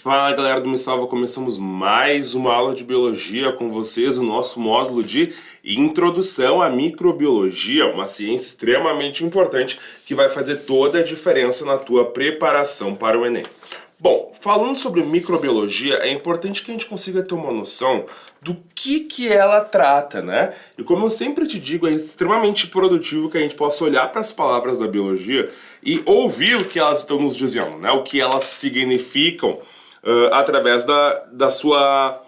Fala galera do Me Salva, começamos mais uma aula de biologia com vocês, o nosso módulo de Introdução à Microbiologia, uma ciência extremamente importante que vai fazer toda a diferença na tua preparação para o Enem. Bom, falando sobre microbiologia, é importante que a gente consiga ter uma noção do que ela trata, né? E como eu sempre te digo, é extremamente produtivo que a gente possa olhar para as palavras da biologia e ouvir o que elas estão nos dizendo, né? O que elas significam através da sua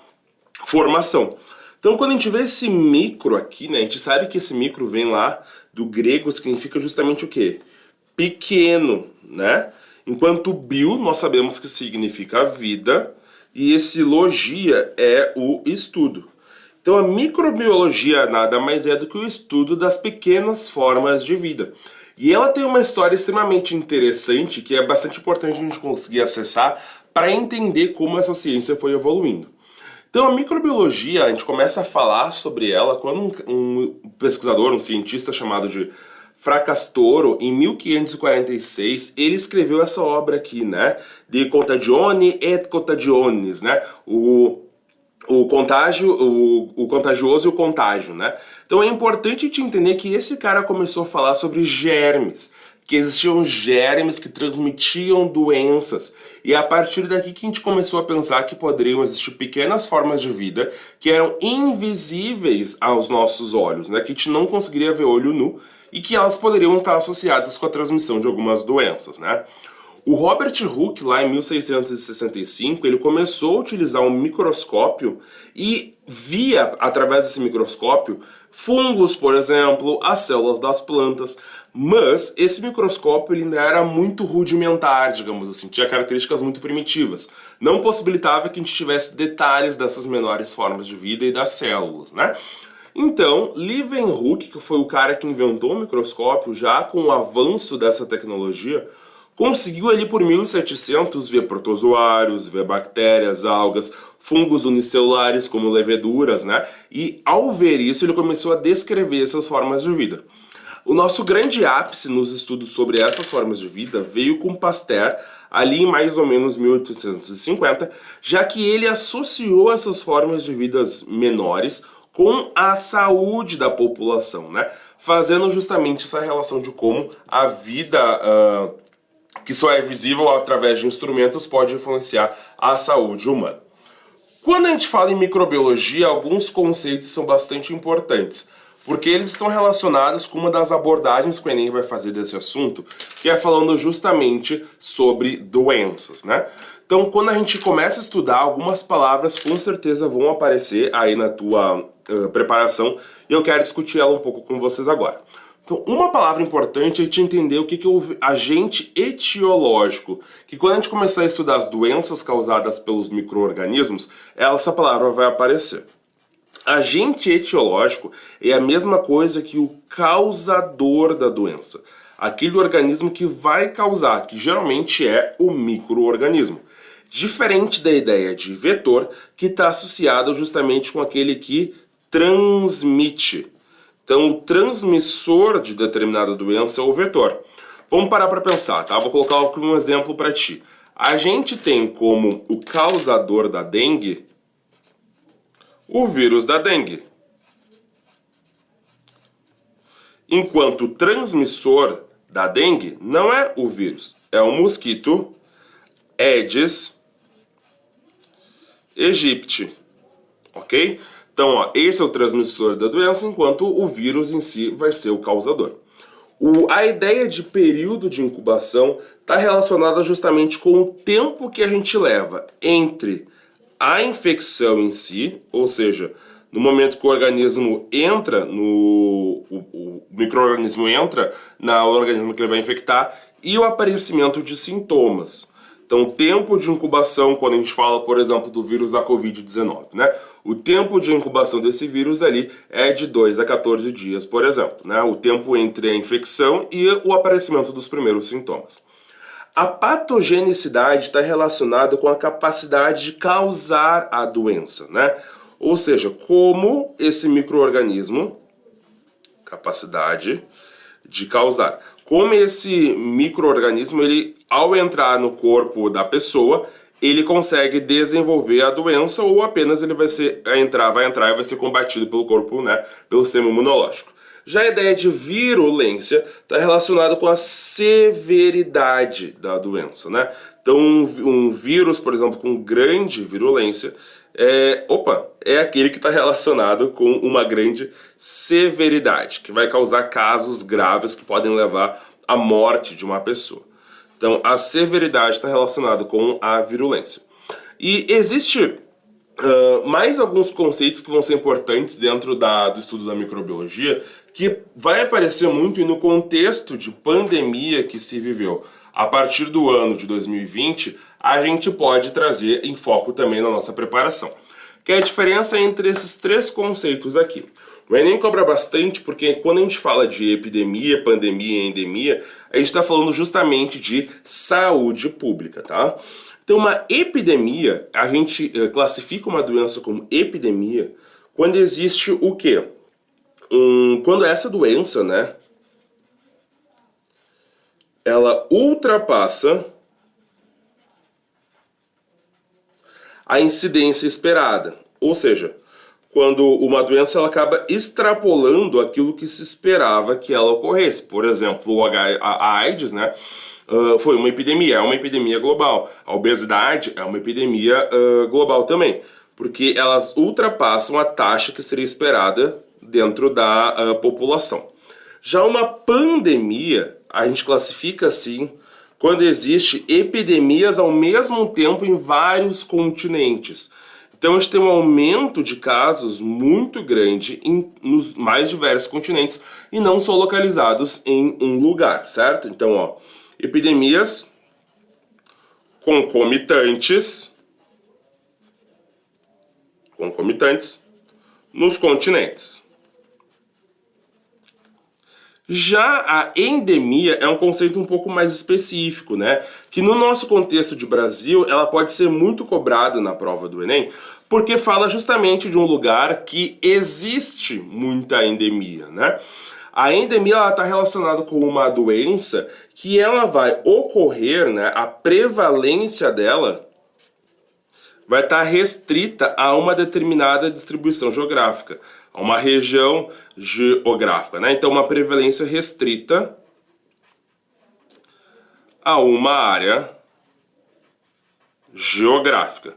formação. Então, quando a gente vê esse micro aqui, né, a gente sabe que esse micro vem lá do grego, significa justamente o quê? Pequeno, né? Enquanto bio, nós sabemos que significa vida, e esse logia é o estudo. Então, a microbiologia nada mais é do que o estudo das pequenas formas de vida. E ela tem uma história extremamente interessante, que é bastante importante a gente conseguir acessar para entender como essa ciência foi evoluindo. Então, a microbiologia, a gente começa a falar sobre ela quando um pesquisador, um cientista chamado de Fracastoro, em 1546, ele escreveu essa obra aqui, né? De Contagione et Contagiones, né? O contágio, o contagioso e o contágio, né? Então é importante te entender que esse cara começou a falar sobre germes, que existiam germes que transmitiam doenças. E é a partir daqui que a gente começou a pensar que poderiam existir pequenas formas de vida que eram invisíveis aos nossos olhos, né? Que a gente não conseguiria ver olho nu e que elas poderiam estar associadas com a transmissão de algumas doenças, né? O Robert Hooke, lá em 1665, ele começou a utilizar um microscópio e via, através desse microscópio, fungos, por exemplo, as células das plantas. Mas esse microscópio ele ainda era muito rudimentar, digamos assim, tinha características muito primitivas. Não possibilitava que a gente tivesse detalhes dessas menores formas de vida e das células, né? Então, Leeuwenhoek, que foi o cara que inventou o microscópio, já com o avanço dessa tecnologia, conseguiu ali por 1700 ver protozoários, ver bactérias, algas, fungos unicelulares como leveduras, né? E ao ver isso ele começou a descrever essas formas de vida. O nosso grande ápice nos estudos sobre essas formas de vida veio com Pasteur, ali em mais ou menos 1850, já que ele associou essas formas de vidas menores com a saúde da população, né? Fazendo justamente essa relação de como a vida que só é visível através de instrumentos pode influenciar a saúde humana. Quando a gente fala em microbiologia, alguns conceitos são bastante importantes, porque eles estão relacionados com uma das abordagens que o Enem vai fazer desse assunto, que é falando justamente sobre doenças, né? Então, quando a gente começa a estudar, algumas palavras com certeza vão aparecer aí na tua preparação, e eu quero discutir ela um pouco com vocês agora. Então, uma palavra importante é a gente entender o que é o agente etiológico, que quando a gente começar a estudar as doenças causadas pelos micro-organismos, essa palavra vai aparecer. Agente etiológico é a mesma coisa que o causador da doença. Aquele organismo que vai causar, que geralmente é o micro-organismo. Diferente da ideia de vetor, que está associado justamente com aquele que transmite. Então, o transmissor de determinada doença é o vetor. Vamos parar para pensar, tá? Vou colocar aqui um exemplo para ti. A gente tem como o causador da dengue o vírus da dengue. Enquanto o transmissor da dengue não é o vírus, é o mosquito Aedes aegypti, ok? Então, ó, esse é o transmissor da doença, enquanto o vírus em si vai ser o causador. A ideia de período de incubação está relacionada justamente com o tempo que a gente leva entre a infecção em si, ou seja, no momento que o organismo entra, o micro-organismo entra no organismo que ele vai infectar, e o aparecimento de sintomas. Então, o tempo de incubação, quando a gente fala, por exemplo, do vírus da Covid-19, né? O tempo de incubação desse vírus ali é de 2 a 14 dias, por exemplo, né? O tempo entre a infecção e o aparecimento dos primeiros sintomas. A patogenicidade está relacionada com a capacidade de causar a doença, né? Ou seja, como esse micro-organismo, capacidade de causar. Como esse micro-organismo, ele, ao entrar no corpo da pessoa, ele consegue desenvolver a doença ou apenas ele vai entrar e vai ser combatido pelo corpo, né, pelo sistema imunológico. Já a ideia de virulência está relacionada com a severidade da doença, né? Então, um vírus, por exemplo, com grande virulência, é aquele que está relacionado com uma grande severidade, que vai causar casos graves que podem levar à morte de uma pessoa. Então, a severidade está relacionada com a virulência. E existe mais alguns conceitos que vão ser importantes dentro do estudo da microbiologia, que vai aparecer muito no contexto de pandemia que se viveu. A partir do ano de 2020, a gente pode trazer em foco também na nossa preparação. Que é a diferença entre esses três conceitos aqui. O Enem cobra bastante porque quando a gente fala de epidemia, pandemia e endemia, a gente está falando justamente de saúde pública, tá? Então, uma epidemia, a gente classifica uma doença como epidemia quando existe o quê? Quando essa doença, né, ela ultrapassa a incidência esperada. Ou seja, quando uma doença ela acaba extrapolando aquilo que se esperava que ela ocorresse. Por exemplo, a AIDS, né, foi uma epidemia, é uma epidemia global. A obesidade é uma epidemia global também, porque elas ultrapassam a taxa que seria esperada dentro da população. Já uma pandemia, a gente classifica assim, quando existe epidemias ao mesmo tempo em vários continentes. Então a gente tem um aumento de casos muito grande nos mais diversos continentes e não só localizados em um lugar, certo? Então, ó, epidemias concomitantes nos continentes. Já a endemia é um conceito um pouco mais específico, né? Que no nosso contexto de Brasil, ela pode ser muito cobrada na prova do Enem, porque fala justamente de um lugar que existe muita endemia, né? A endemia está relacionada com uma doença que ela vai ocorrer, né? A prevalência dela vai estar restrita a uma determinada distribuição geográfica, a uma região geográfica, né? Então, uma prevalência restrita a uma área geográfica.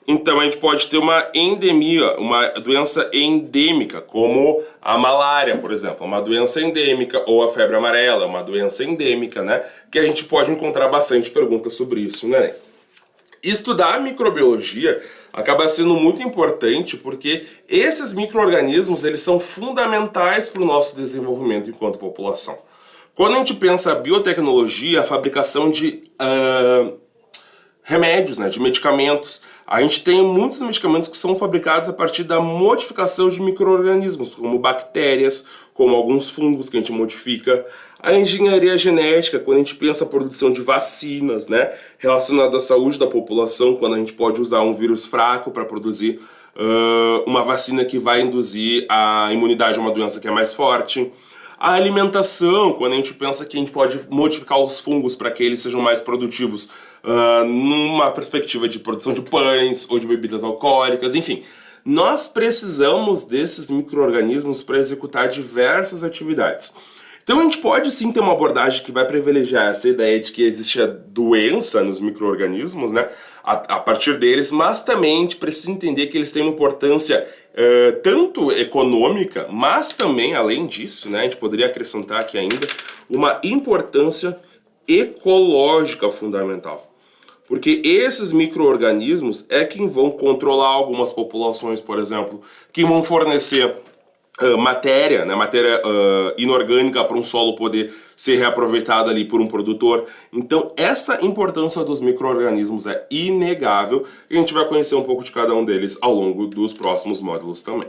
Então, a gente pode ter uma endemia, uma doença endêmica, como a malária, por exemplo, uma doença endêmica, ou a febre amarela, uma doença endêmica, né? Que a gente pode encontrar bastante perguntas sobre isso, né? Estudar a microbiologia acaba sendo muito importante porque esses micro-organismos eles são fundamentais para o nosso desenvolvimento enquanto população. Quando a gente pensa a biotecnologia, a fabricação de remédios, né, de medicamentos, a gente tem muitos medicamentos que são fabricados a partir da modificação de micro-organismos, como bactérias, como alguns fungos que a gente modifica. A engenharia genética, quando a gente pensa a produção de vacinas, né, relacionada à saúde da população, quando a gente pode usar um vírus fraco para produzir uma vacina que vai induzir a imunidade a uma doença que é mais forte. A alimentação, quando a gente pensa que a gente pode modificar os fungos para que eles sejam mais produtivos numa perspectiva de produção de pães ou de bebidas alcoólicas, enfim. Nós precisamos desses micro-organismos para executar diversas atividades. Então a gente pode sim ter uma abordagem que vai privilegiar essa ideia de que existe a doença nos micro-organismos, né, a partir deles, mas também a gente precisa entender que eles têm uma importância tanto econômica, mas também, além disso, né, a gente poderia acrescentar aqui ainda, uma importância ecológica fundamental. Porque esses micro-organismos é quem vão controlar algumas populações, por exemplo, que vão fornecer matéria, né, matéria inorgânica para um solo poder ser reaproveitado ali por um produtor. Então essa importância dos micro-organismos é inegável e a gente vai conhecer um pouco de cada um deles ao longo dos próximos módulos também.